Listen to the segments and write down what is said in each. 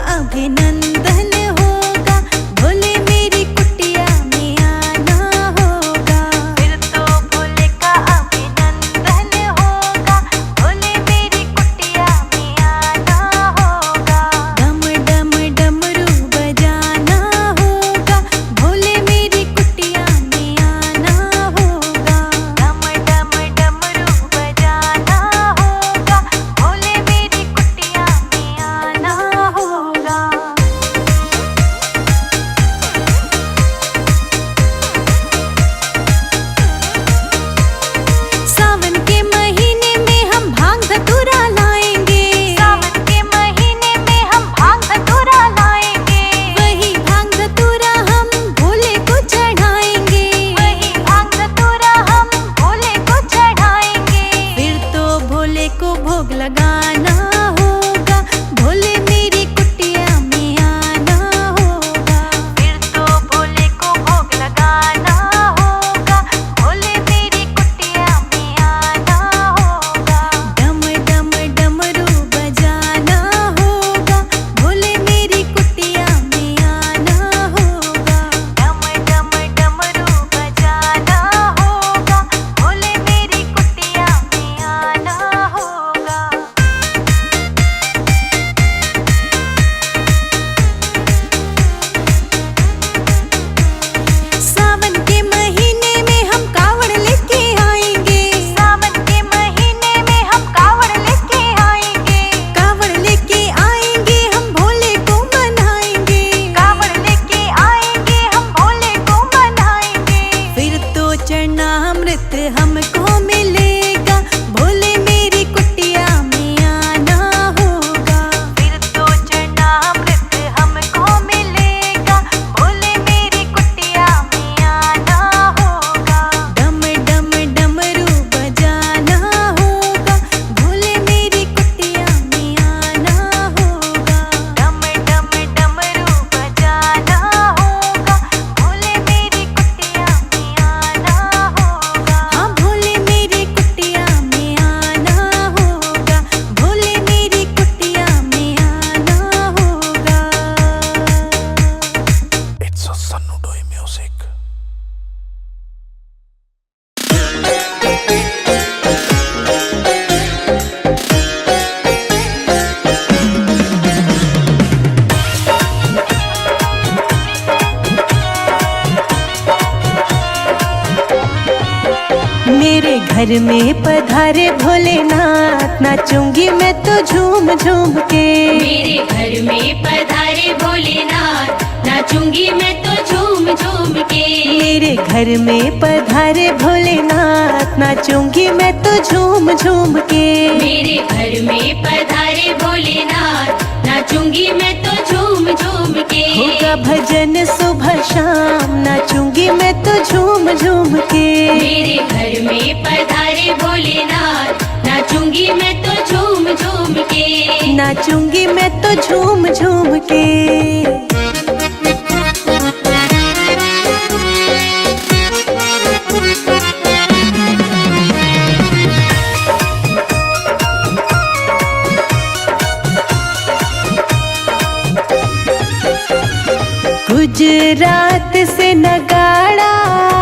अभिनंदन होगा, भोले मेरी कुटिया में आना होगा। फिर तो भोले का अभिनंदन होगा, भोले मेरी कुटिया में आना होगा। डम डम डमरू बजाना होगा, भोले मेरी कुटिया में आना होगा। डम डम डमरू बजाना होगा, भोले मेरी कुटिया में आना होगा। सावन के महीने में हम भांग धतूरा लाएंगे, सावन के महीने में हम भांग धतूरा लाएंगे। वही भांग धतूरा हम भोले को चढ़ाएंगे, वही भांग धतूरा हम भोले को चढ़ाएंगे। फिर तो भोले को भोग लगाना होगा, भोले मेरी कुटिया में आना होगा। फिर तो भोले को भोग लगाना होगा, भोले मेरी कुटिया में आना होगा। डम डम डमरू बजाना होगा, भोले मेरी कुटिया में आना होगा। डम डम डमरू बजाना होगा, भोले मेरी कुटिया में आना होगा। सावन के महीने में हम कावड़ लेके आएंगे, सावन के महीने में हम कावड़ लेके आएंगे। कावड़ लेके आएंगे हम भोले को मनाएंगे, कावड़ लेके आएंगे हम भोले को मनाएंगे। फिर तो चरणामृत हमको मिलेगा, भोले मेरी कुटिया में आना होगा। फिर तो चरणामृत हमको मिलेगा, भोले मेरी कुटिया में आना होगा। डम डम डमरू बजाना होगा, भोले मेरी कुटिया में आना होगा। डम डम डमरू बजाना होगा, भोले मेरी कुटिया में आना होगा। हाँ, भोले मेरी कुटिया में आना होगा, भोले मेरी कुटिया में आना होगा। It's a Sanudoi music. मेरे घर में पधारे भोलेनाथ, नाचूंगी मैं तो झूम झूम के। मेरे घर में पधारे भोलेनाथ, नाचूंगी मैं तो झूम झूम के। मेरे घर में पधारे भोलेनाथ, नाचूंगी मैं तो झूम झूम के। मेरे घर में पधारे भोलेनाथ, नाचूंगी मैं तो झूम झूम के। होगा भजन सुबह शाम, नाचूंगी मैं तो झूम झूम के। मेरे घर में पधारे भोलेनाथ, नाचूंगी मैं तो झूम झूम के। नाचूंगी मैं तो झूम झूम के। गुजरात से नगाड़ा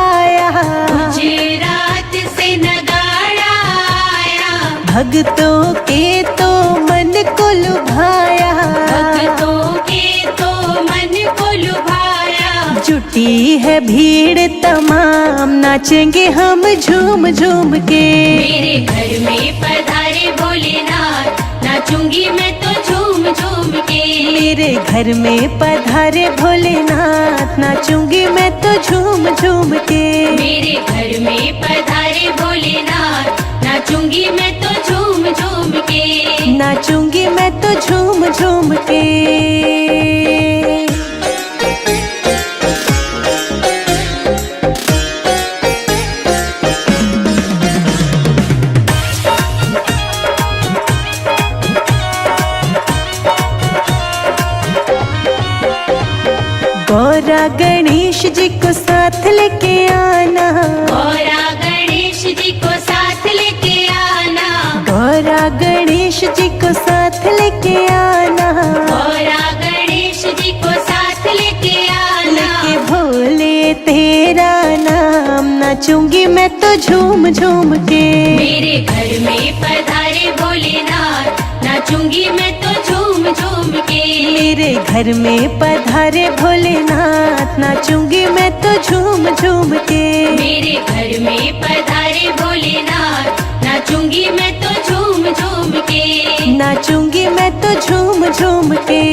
आया, गुजरात से नगाड़ा आया। भक्तों के तो मन को लुभाया, भक्तों के तो मन को लुभाया। जुटी है भीड़ तमाम, नाचेंगे हम झूम झूम के। मेरे घर में पधारे भोलेनाथ, नाचूंगी मैं तो झूम झूम के। मेरे घर में पधारे भोलेनाथ, नाचूंगी मैं तो झूम झूम के। मेरे घर में पधारे भोलेनाथ, नाचूंगी मैं तो झूम झूम के। नाचूंगी मैं तो झूम झूम के। गौरा गणेश जी को साथ लेके आना, गौरा गणेश जी को साथ लेके आना। गौरा गणेश जी को साथ लेके आना। गौरा गणेश तेरा नाम, नाचूंगी मैं तो झूम झूम के। मेरे घर में पधारे भोलेनाथ, नाचूंगी मैं तो झूम झूम के। मेरे घर में पधारे भोलेनाथ, नाचूंगी मैं तो झूम झूम के। मेरे घर में पधारे भोलेनाथ, नाचूंगी मैं तो झूम झूम के। नाचूंगी मैं तो झूम झूम के।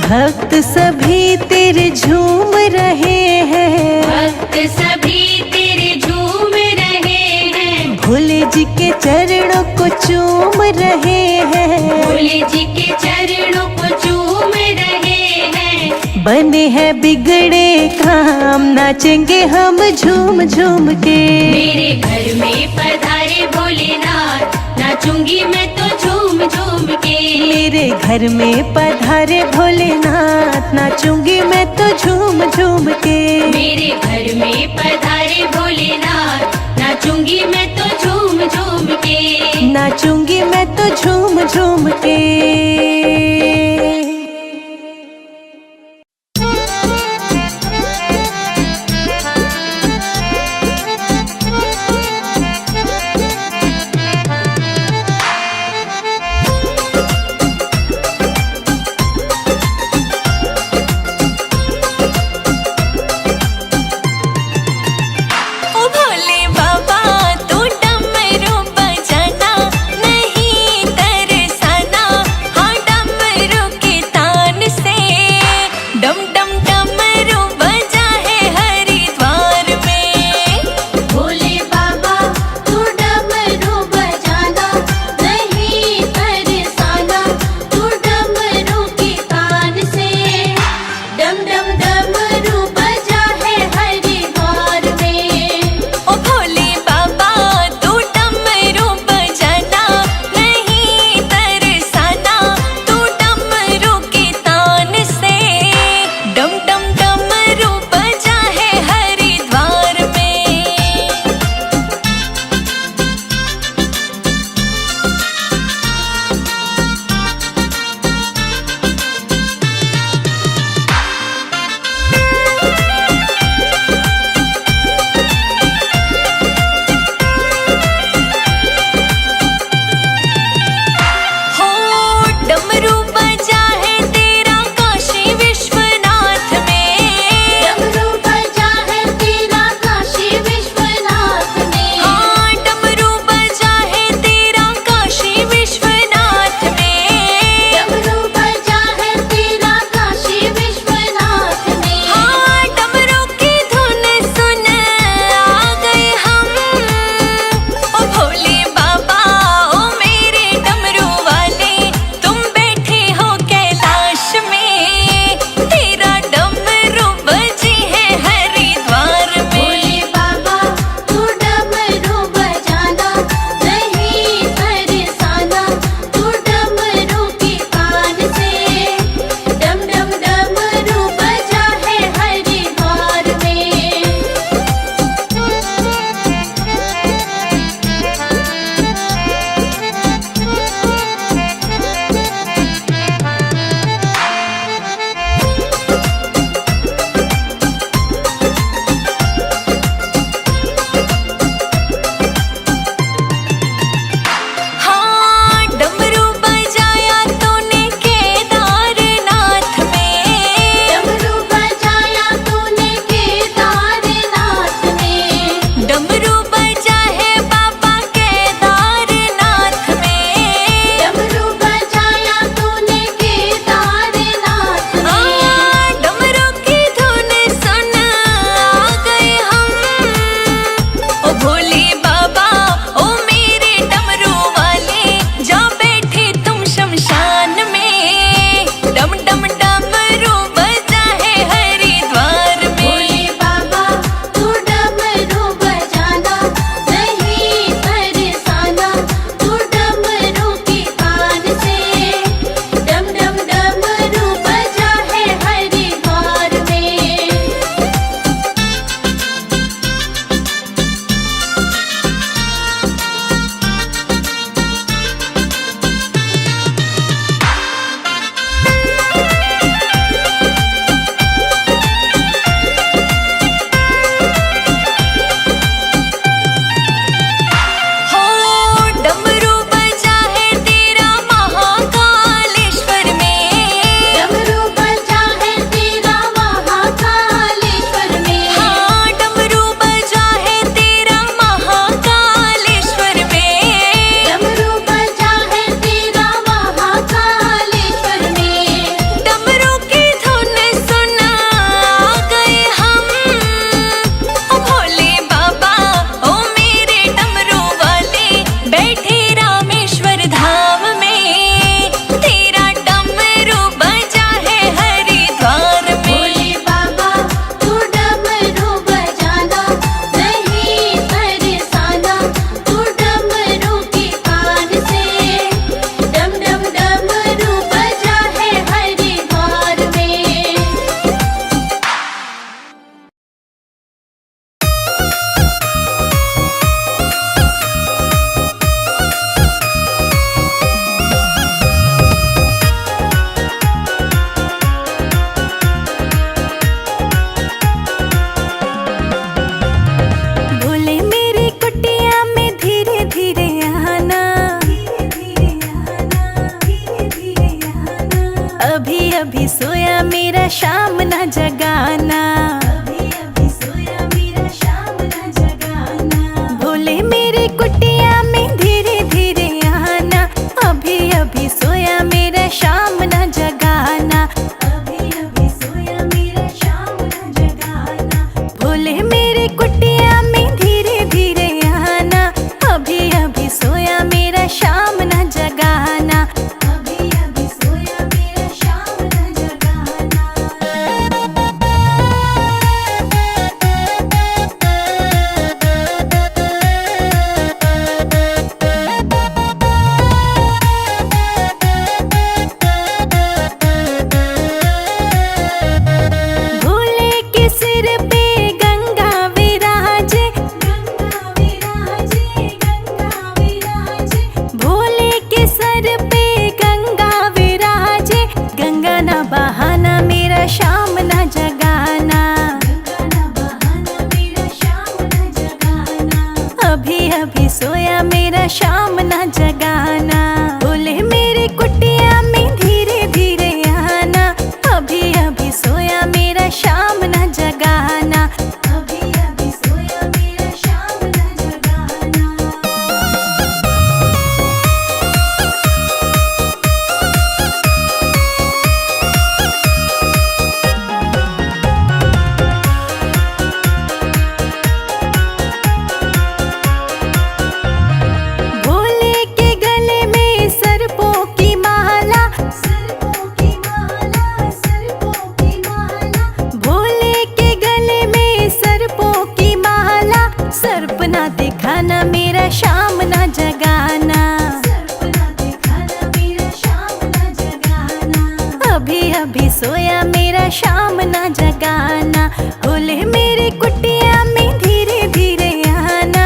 भक्त सभी तेरे झूम रहे हैं, भक्त सभी तेरे झूम रहे हैं। भोले जी के चरणों को चूम रहे हैं, भोले जी के चरणों को चूम रहे हैं। बने हैं बिगड़े काम, नाचेंगे हम झूम झूम के। मेरे घर में पधारे भोलेनाथ, नाचूंगी मैं तो झूम झूम के। मेरे घर में पधारे भोलेनाथ, नाचूंगी मैं तो झूम झूम के। मेरे घर में पधारे भोलेनाथ, नाचूंगी मैं तो झूम झूम के। नाचूंगी मैं तो झूम झूम के। डमरू बजाना नहीं तरसाना, अभी अभी सोया मेरा शाम ना जगाना, अभी अभी सोया मेरा शाम ना जगाना। भोले मेरे कुटिया में धीरे धीरे आना, अभी अभी सोया मेरा शाम ना जगाना, अभी अभी सोया मेरा शाम ना जगाना। भोले मेरे कुटिया में धीरे धीरे आना, अभी अभी सोया मेरा शाम ना जगाना, अभी अभी सोया मेरा शाम ना जगाना। भोले के सिर पे गंगा विराजे, गंगा विराजे, गंगा विराजे। भोले के सर पे गंगा विराजे, गंगा ना बहाना मेरा शाम ना जगाना, गंगा ना बहाना मेरा शाम ना जगाना। अभी अभी सोया मेरा शाम ना जगाना। भोले मेरे कुटिया में धीरे धीरे आना, अभी अभी सोया मेरा शाम ना जगाना, अभी अभी सोया मेरा शाम ना जगाना। भोले के गले में सर्पों की माला, सर्पों की माला, सर्पों की माला। भोले के गले में सर्पों की माला, सर्प ना दिखाना मेरा शाम ना जगाना, सर्प ना दिखाना मेरा शाम ना जगाना। अभी अभी सोया मेरा शाम ना जगाना। भोले मेरे कुटिया में धीरे धीरे आना,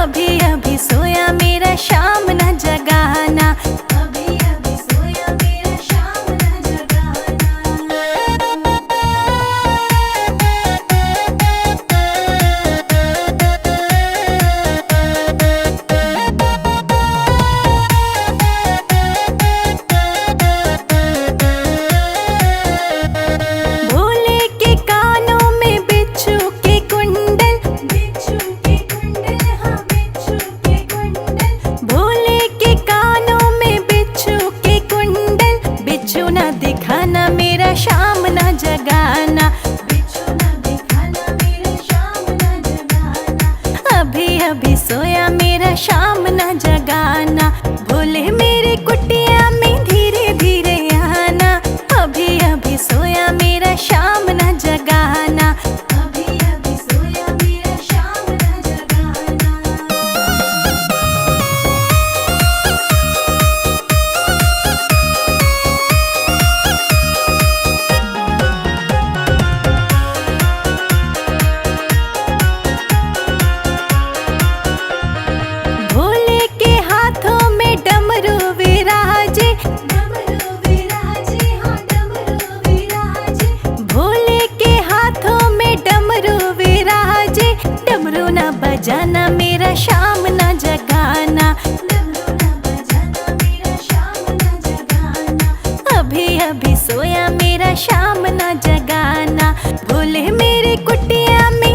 अभी अभी सोया मेरा शाम ना जगाना, अभी अभी सोया मेरा शाम ना जगाना। भोले के कानों में बिच्छू के कुंडल, बिच्छू के कुंडल, हाँ बिच्छू के कुंडल। भोले के कानों में बिच्छू के कुंडल, बिच्छू ना दिखाना मेरा शाम ना जगाना, बिच्छू ना दिखाना मेरा शाम ना जगाना। अभी अभी सोया मेरा शाम ना जगाना। भोले मेरे कुटिया में धीरे धीरे आना, अभी अभी सोया मेरा शाम ना जगाना, अभी अभी सोया मेरा शाम ना जगाना। भोले के हाथों में डमरू विराजे, डमरू विराजे, हाँ डमरू विराजे। भोले के हाथों में डमरू विराजे, डमरू ना बजाना मेरा शाम ना जगाना, डमरू ना बजाना मेरा शाम ना जगाना। अभी अभी सोया मेरा शाम ना जगाना। भोले मेरे कुटिया में